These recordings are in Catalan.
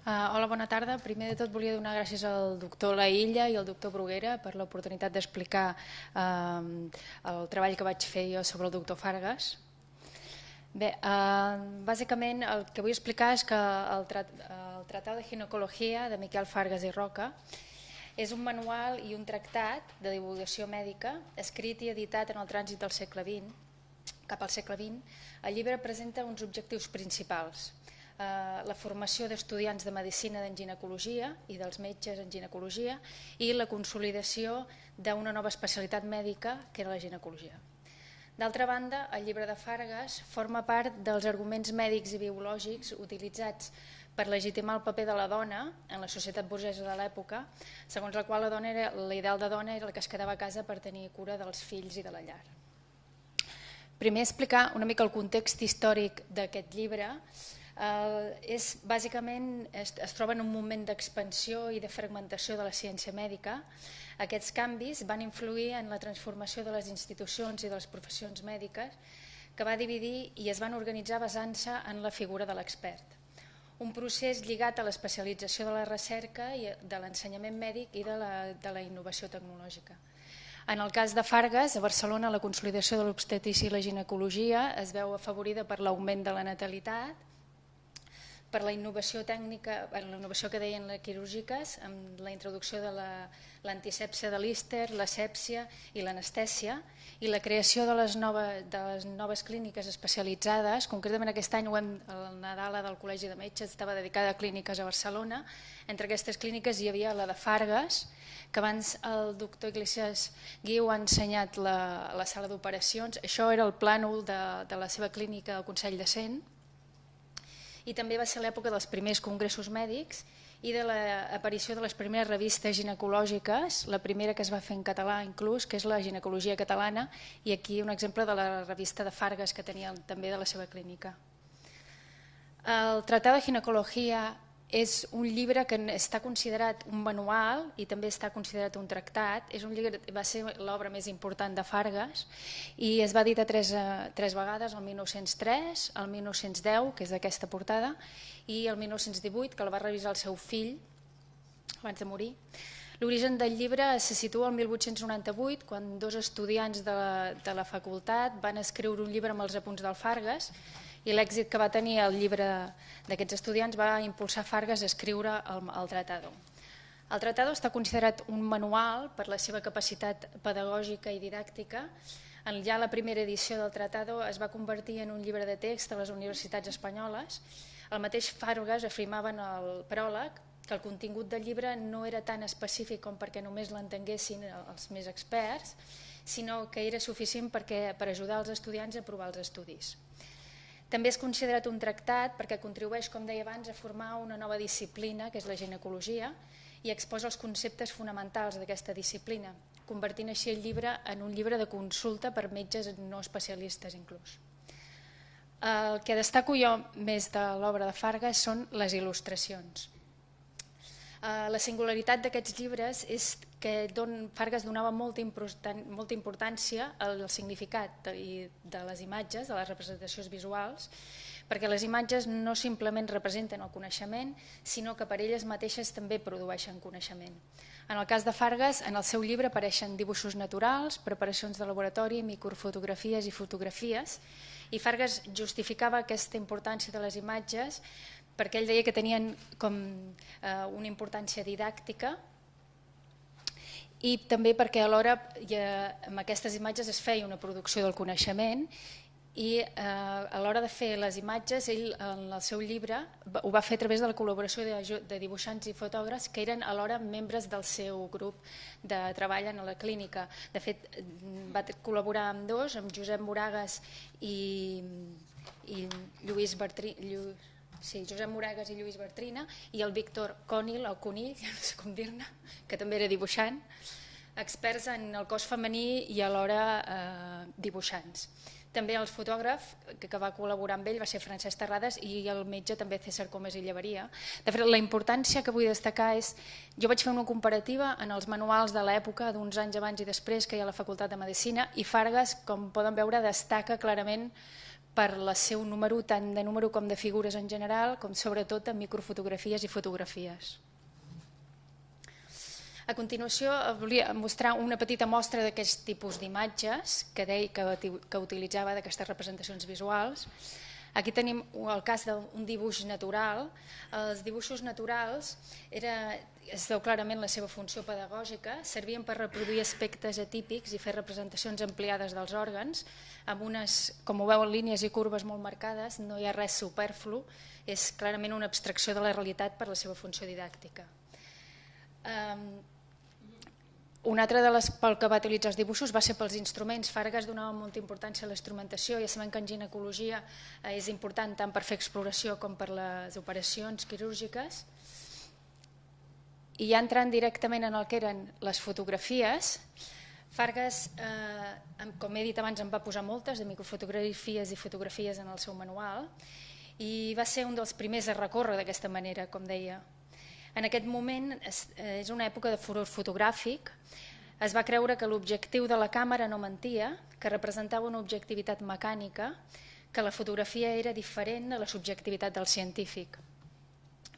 Hola, bona tarda. Primer de tot volia donar gràcies al doctor Laïlla i al doctor Bruguera per l'oportunitat d'explicar el treball que vaig fer jo sobre el doctor Fargas. Bé, bàsicament el que vull explicar és que el Tratado de Ginecologia de Miquel Fargas i Roca és un manual i un tractat de divulgació mèdica escrit i editat en el trànsit del segle XX, cap al segle XX. El llibre presenta uns objectius principals: la formació d'estudiants de medicina en ginecologia i dels metges en ginecologia i la consolidació d'una nova especialitat mèdica que era la ginecologia. D'altra banda, el llibre de Fargas forma part dels arguments mèdics i biològics utilitzats per legitimar el paper de la dona en la societat burgesa de l'època, segons la qual l'ideal de dona era el que es quedava a casa per tenir cura dels fills i de la llar. Primer explicar una mica el context històric d'aquest llibre. Bàsicament es troba en un moment d'expansió i de fragmentació de la ciència mèdica. Aquests canvis van influir en la transformació de les institucions i de les professions mèdiques, que va dividir i es van organitzar basant-se en la figura de l'expert. Un procés lligat a l'especialització de la recerca i de l'ensenyament mèdic i de la innovació tecnològica. En el cas de Fargas, a Barcelona, la consolidació de l'obstetrícia i la ginecologia es veu afavorida per l'augment de la natalitat, per la innovació tècnica, la innovació que deien les quirúrgiques, amb la introducció de l'antisèpsia de Lister, l'asèpsia i l'anestèsia, i la creació de les noves clíniques especialitzades. Concretament aquest any, el Nadala del Col·legi de Metges estava dedicada a clíniques a Barcelona. Entre aquestes clíniques hi havia la de Fargas, que abans el doctor Iglesias Guiu ha ensenyat la sala d'operacions. Això era el plànol de la seva clínica al Consell de Cent. I també va ser l'època dels primers congressos mèdics i de l'aparició de les primeres revistes ginecològiques, la primera que es va fer en català inclús, que és la Ginecologia Catalana, i aquí un exemple de la revista de Fargas que tenia també de la seva clínica. El Tratado de Ginecologia és un llibre que està considerat un manual i també està considerat un tractat. És un llibre, va ser l'obra més important de Fargas i es va editar tres vegades, el 1903, el 1910, que és d'aquesta portada, i el 1918, que el va revisar el seu fill abans de morir. L'origen del llibre se situa al 1898, quan dos estudiants de la facultat van escriure un llibre amb els apunts del Fargas, i l'èxit que va tenir el llibre d'aquests estudiants va impulsar Fargas a escriure el Tratado. El Tratado està considerat un manual per la seva capacitat pedagògica i didàctica. Ja la primera edició del Tratado es va convertir en un llibre de text a les universitats espanyoles. El mateix Fargas afirmava en el pròleg que el contingut del llibre no era tan específic com perquè només l'entenguessin els més experts, sinó que era suficient per ajudar els estudiants a aprovar els estudis. També és considerat un tractat perquè contribueix, com deia abans, a formar una nova disciplina, que és la ginecologia, i exposa els conceptes fonamentals d'aquesta disciplina, convertint així el llibre en un llibre de consulta per metges no especialistes inclús. El que destaco jo més de l'obra de Fargas són les il·lustracions. La singularitat d'aquests llibres és que Fargas donava molta importància al significat de les imatges, de les representacions visuals, perquè les imatges no simplement representen el coneixement, sinó que per elles mateixes també produeixen coneixement. En el cas de Fargas, en el seu llibre apareixen dibuixos naturals, preparacions de laboratori, microfotografies i fotografies, i Fargas justificava aquesta importància de les imatges perquè ell deia que tenien com una importància didàctica i també perquè alhora amb aquestes imatges es feia una producció del coneixement i a l'hora de fer les imatges ell en el seu llibre ho va fer a través de la col·laboració de dibuixants i fotògrafs que eren alhora membres del seu grup de treball en la clínica. De fet, va col·laborar amb dos, amb Josep Moragas i Lluís Bartrina, Josep Moragas i Lluís Bartrina, i el Víctor Conill, o Conill, no sé com dir-ne, que també era dibuixant, experts en el cos femení i alhora dibuixants. També el fotògraf que va col·laborar amb ell va ser Francesc Terrades i el metge també César Comas i Llaveria. De fet, la importància que vull destacar és, jo vaig fer una comparativa en els manuals de l'època, d'uns anys abans i després que hi ha a la Facultat de Medicina, i Fargas, com poden veure, destaca clarament per el seu número, tant de número com de figures en general, com sobretot en microfotografies i fotografies. A continuació volia mostrar una petita mostra d'aquest tipus d'imatges que utilitzava d'aquestes representacions visuals. Aquí tenim el cas d'un dibuix natural. Els dibuixos naturals es veu clarament la seva funció pedagògica, servien per reproduir aspectes atípics i fer representacions ampliades dels òrgans, amb unes, com ho veuen, línies i curves molt marcades, no hi ha res superflu, és clarament una abstracció de la realitat per la seva funció didàctica. Un altre pel que va utilitzar els dibuixos va ser pels instruments. Fargas donava molta importància a la instrumentació. Ja sabem que en ginecologia és important tant per fer exploració com per les operacions quirúrgiques. I ja entrant directament en el que eren les fotografies, Fargas, com he dit abans, en va posar moltes, de microfotografies i fotografies en el seu manual, i va ser un dels primers a recórrer d'aquesta manera, com deia. En aquest moment és una època de furor fotogràfic. Es va creure que l'objectiu de la càmera no mentia, que representava una objectivitat mecànica, que la fotografia era diferent de la subjectivitat del científic.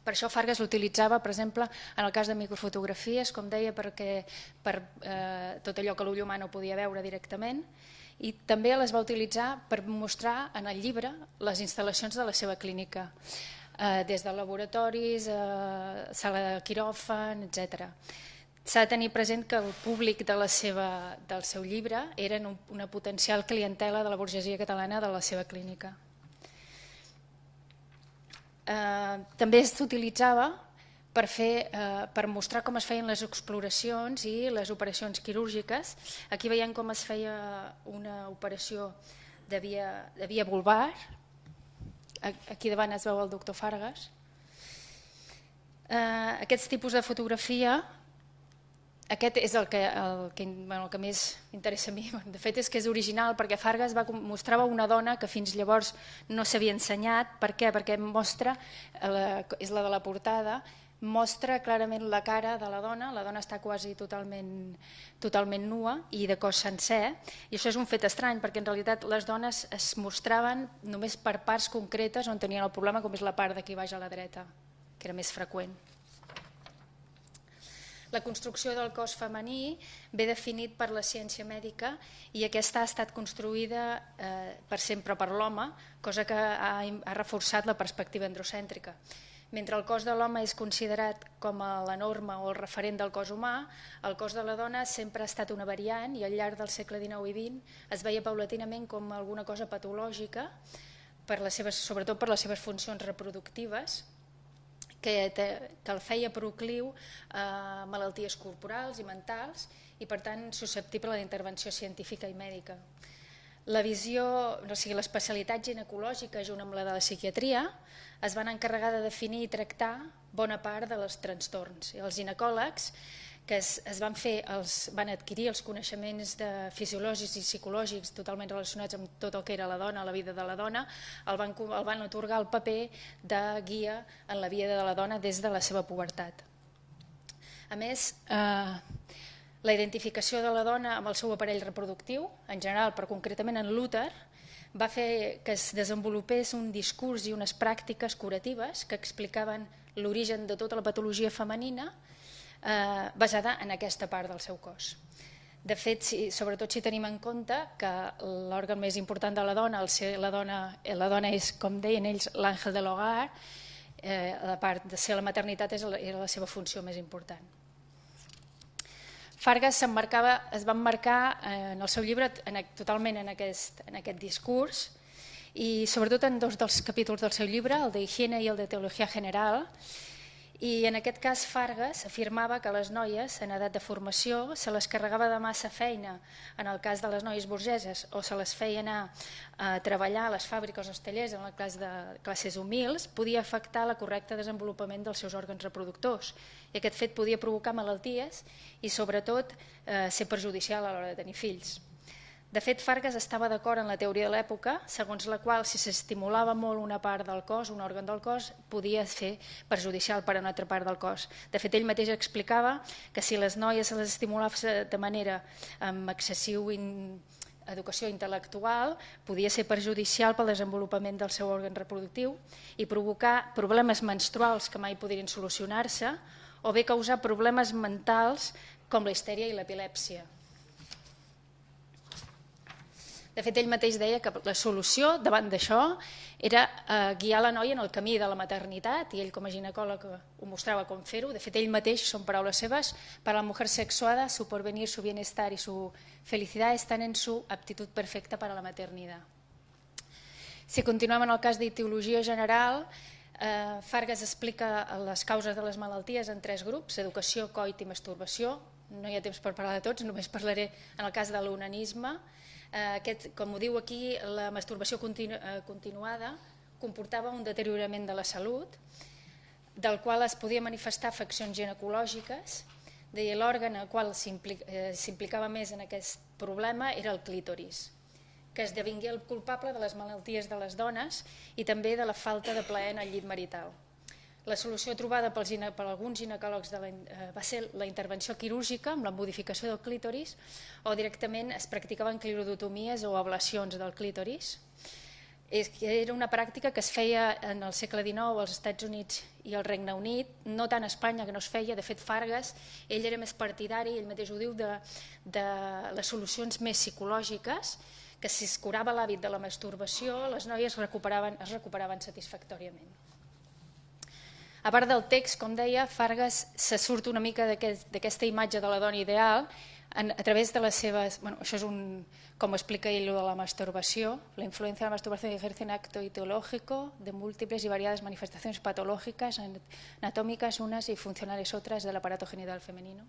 Per això Fargas l'utilitzava, per exemple, en el cas de microfotografies, com deia, per tot allò que l'ull humà no podia veure directament, i també les va utilitzar per mostrar en el llibre les instal·lacions de la seva clínica, des de laboratoris, sala de quiròfan, etc. S'ha de tenir present que el públic del seu llibre era una potencial clientela de la burgesia catalana de la seva clínica. També s'utilitzava per mostrar com es feien les exploracions i les operacions quirúrgiques. Aquí veiem com es feia una operació de via vulvar. Aquí davant es veu el doctor Fargas. Aquests tipus de fotografia, aquest és el que més interessa a mi. De fet, és que és original, perquè Fargas mostrava una dona que fins llavors no s'havia ensenyat. Per què? Perquè mostra, és la de la portada, mostra clarament la cara de la dona està quasi totalment nua i de cos sencer, i això és un fet estrany perquè en realitat les dones es mostraven només per parts concretes on tenien el problema, com és la part d'aquí baix a la dreta, que era més freqüent. La construcció del cos femení ve definit per la ciència mèdica i aquesta ha estat construïda per sempre per l'home, cosa que ha reforçat la perspectiva androcèntrica. Mentre el cos de l'home és considerat com la norma o el referent del cos humà, el cos de la dona sempre ha estat una variant i al llarg del segle XIX i XX es veia paulatinament com alguna cosa patològica, sobretot per les seves funcions reproductives, que el feia procliu a malalties corporals i mentals i per tant susceptible a la intervenció científica i mèdica. L'especialitat ginecològica junt amb la de la psiquiatria es van encarregar de definir i tractar bona part dels trastorns. Els ginecòlegs que van adquirir els coneixements fisiològics i psicològics totalment relacionats amb tot el que era la dona, la vida de la dona, el van atorgar el paper de guia en la vida de la dona des de la seva pubertat. A més, la identificació de la dona amb el seu aparell reproductiu, en general, però concretament en l'úter, va fer que es desenvolupés un discurs i unes pràctiques curatives que explicaven l'origen de tota la patologia femenina basada en aquesta part del seu cos. De fet, sobretot si tenim en compte que l'òrgan més important de la dona, la dona és, com deien ells, l'àngel de l'hogar, la part de ser la maternitat era la seva funció més important. Fargas es va emmarcar en el seu llibre totalment en aquest discurs i sobretot en dos dels capítols del seu llibre, el de Higiene i el de Teologia General, i en aquest cas Fargas afirmava que les noies en edat de formació se les carregava de massa feina en el cas de les noies burgeses o se les feia anar a treballar a les fàbriques o als tallers en el cas de classes humils, podia afectar el correcte desenvolupament dels seus òrgans reproductors i aquest fet podia provocar malalties i sobretot ser perjudicial a l'hora de tenir fills. De fet, Fargas estava d'acord en la teoria de l'època, segons la qual si s'estimulava molt una part del cos, un òrgan del cos, podia ser perjudicial per a una altra part del cos. De fet, ell mateix explicava que si les noies se les estimulava de manera amb excessiu educació intel·lectual, podia ser perjudicial pel desenvolupament del seu òrgan reproductiu i provocar problemes menstruals que mai podrien solucionar-se o bé causar problemes mentals com la histèria i l'epilèpsia. De fet, ell mateix deia que la solució davant d'això era guiar la noia en el camí de la maternitat, i ell com a ginecòleg ho mostrava com fer-ho. De fet, ell mateix, són paraules seves, para la mujer sexuada, su porvenir, su bienestar y su felicidad están en su aptitud perfecta para la maternidad. Si continuem en el cas d'etiologia general, Fargas explica les causes de les malalties en 3 grups: educació, coit i masturbació. No hi ha temps per parlar de tots, només parlaré en el cas de l'onanisme. Com ho diu aquí, la masturbació continuada comportava un deteriorament de la salut, del qual es podia manifestar afeccions ginecològiques. Deia, l'òrgan al qual s'implicava més en aquest problema era el clítoris, que esdevingué el culpable de les malalties de les dones i també de la falta de plaer en el llit marital. La solució trobada per alguns ginecòlegs va ser la intervenció quirúrgica amb la modificació del clítoris, o directament es practicaven clirodotomies o ablacions del clítoris. Era una pràctica que es feia en el segle XIX als Estats Units i al Regne Unit, no tant a Espanya, que no es feia. De fet, Fargas, ell era més partidari, ell mateix ho diu, de les solucions més psicològiques, que si es curava l'hàbit de la masturbació, les noies es recuperaven satisfactòriament. A part del text, com deia, Fargas se surt una mica d'aquesta imatge de la dona ideal a través de les seves... Això és com explica ell de la masturbació. La influencia de la masturbación ejerce un acto ideológico de múltiples y variadas manifestaciones patológicas, anatómicas unas y funcionales otras del aparato genital femenino.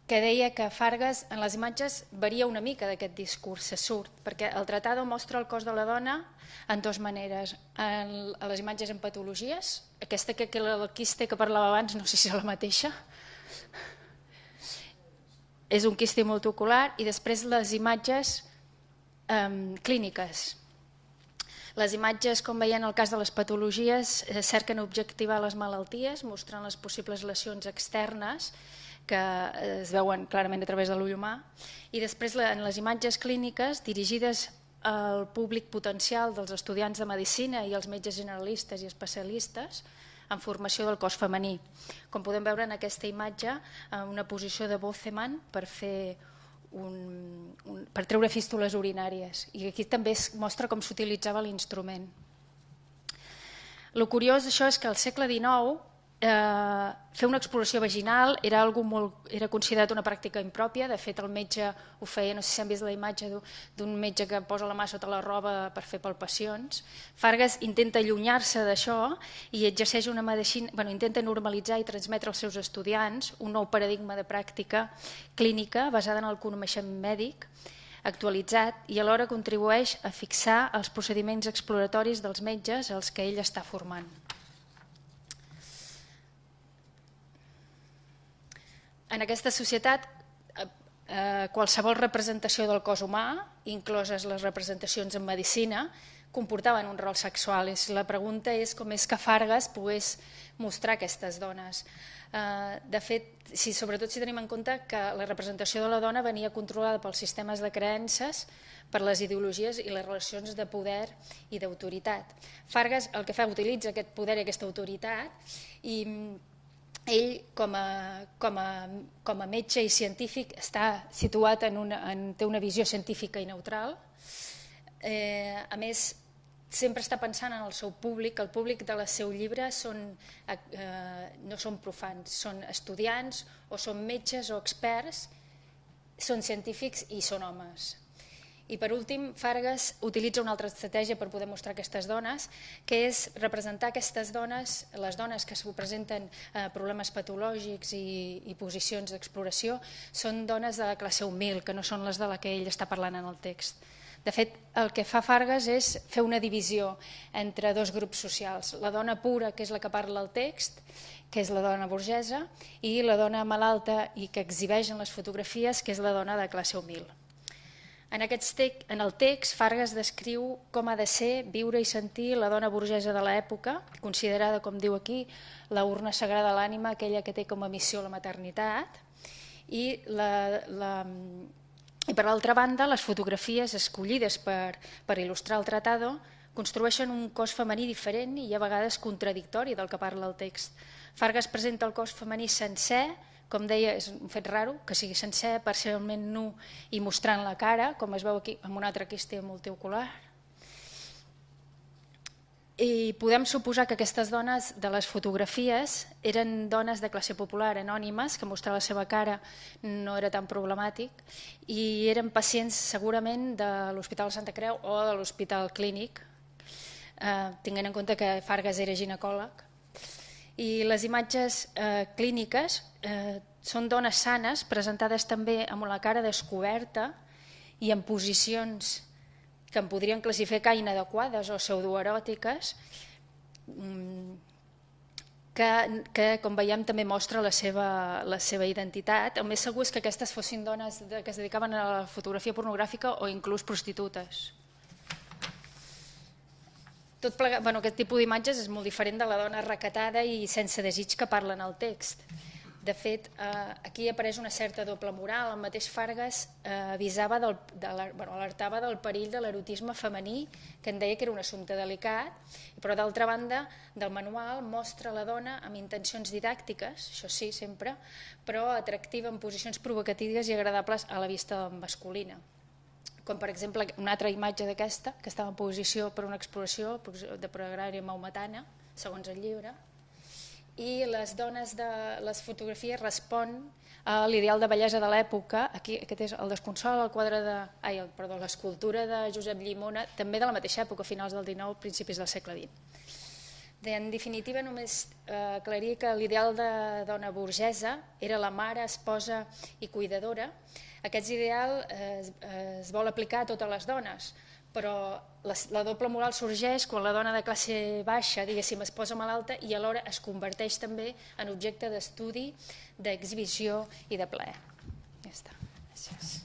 Que deia que Fargas en les imatges varia una mica d'aquest discurs, se surt, perquè el tratado mostra el cos de la dona en 2 maneres. A les imatges en patologies, aquesta que el quiste que parlava abans, no sé si és la mateixa, és un quiste multicular, i després les imatges clíniques. Les imatges, com veiem en el cas de les patologies, cerquen objectivar les malalties, mostrant les possibles lesions externes que es veuen clarament a través de l'ull humà, i després en les imatges clíniques dirigides al públic potencial dels estudiants de medicina i als metges generalistes i especialistes en formació del cos femení. Com podem veure en aquesta imatge, una posició de Bozeman per treure fístules urinàries, i aquí també es mostra com s'utilitzava l'instrument. El curiós d'això és que al segle XIX fer una exploració vaginal era considerat una pràctica impròpia. De fet, el metge ho feia, no sé si han vist la imatge d'un metge que posa la mà sota la roba per fer palpacions. Fargas intenta allunyar-se d'això i exerceix una medicina, intenta normalitzar i transmetre als seus estudiants un nou paradigma de pràctica clínica basada en el coneixement mèdic actualitzat, i alhora contribueix a fixar els procediments exploratoris dels metges als que ell està formant. En aquesta societat, qualsevol representació del cos humà, incloses les representacions en medicina, comportaven un rol sexual. La pregunta és com és que Fargas pogués mostrar aquestes dones. De fet, sobretot si tenim en compte que la representació de la dona venia controlada pels sistemes de creences, per les ideologies i les relacions de poder i d'autoritat. Fargas el que fa, utilitza aquest poder i aquesta autoritat, i ell, com a metge i científic, està situat té una visió científica i neutral. A més, sempre està pensant en el seu públic. El públic del seu llibre no són profans, són estudiants o són metges o experts, són científics i són homes. I per últim, Fargas utilitza una altra estratègia per poder mostrar aquestes dones, que és representar aquestes dones, les dones que s'ho presenten problemes patològics i posicions d'exploració, són dones de la classe humil, que no són les de la que ell està parlant en el text. De fet, el que fa Fargas és fer una divisió entre 2 grups socials. La dona pura, que és la que parla el text, que és la dona burgesa, i la dona malalta i que exhibeix en les fotografies, que és la dona de classe humil. En el text, Fargas descriu com ha de ser, viure i sentir la dona burgesa de l'època, considerada, com diu aquí, la urna sagrada de l'ànima, aquella que té com a missió la maternitat, i I per l'altra banda, les fotografies escollides per il·lustrar el tratado construeixen un cos femení diferent i a vegades contradictori del que parla el text. Fargas presenta el cos femení sencer, com deia, és un fet raro que sigui sencer, parcialment nu i mostrant la cara, com es veu aquí amb una altra quista multiocular. I podem suposar que aquestes dones de les fotografies eren dones de classe popular, anònimes, que mostrar la seva cara no era tan problemàtic, i eren pacients segurament de l'Hospital de Santa Creu o de l'Hospital Clínic, tenint en compte que Fargas era ginecòleg. I les imatges clíniques són dones sanes, presentades també amb la cara descoberta i en posicions que en podrien classificar inadequades o pseudoeròtiques, que com veiem també mostra la seva identitat. El més segur és que aquestes fossin dones que es dedicaven a la fotografia pornogràfica o inclús prostitutes. Aquest tipus d'imatges és molt diferent de la dona recatada i sense desig que parla en el text. De fet, aquí apareix una certa doble moral. El mateix Fargas alertava del perill de l'erotisme femení, que en deia que era un assumpte delicat, però d'altra banda, del manual mostra la dona amb intencions didàctiques, això sí, sempre, però atractiva en posicions provocatives i agradables a la vista masculina. Com per exemple una altra imatge d'aquesta, que estava en posició per una exploració de pregària maometana, segons el llibre, i les dones de les fotografies respon a l'ideal de bellesa de l'època. Aquest és el Desconsol, el quadre l'escultura de Josep Llimona, també de la mateixa època, finals del XIX, principis del segle XX. En definitiva, només aclarir que l'ideal de dona burgesa era la mare, esposa i cuidadora. Aquest ideal es vol aplicar a totes les dones, però la doble moral sorgeix quan la dona de classe baixa, diguéssim, es posa malalta i alhora es converteix també en objecte d'estudi, d'exhibició i de plaer. Ja està. Gràcies.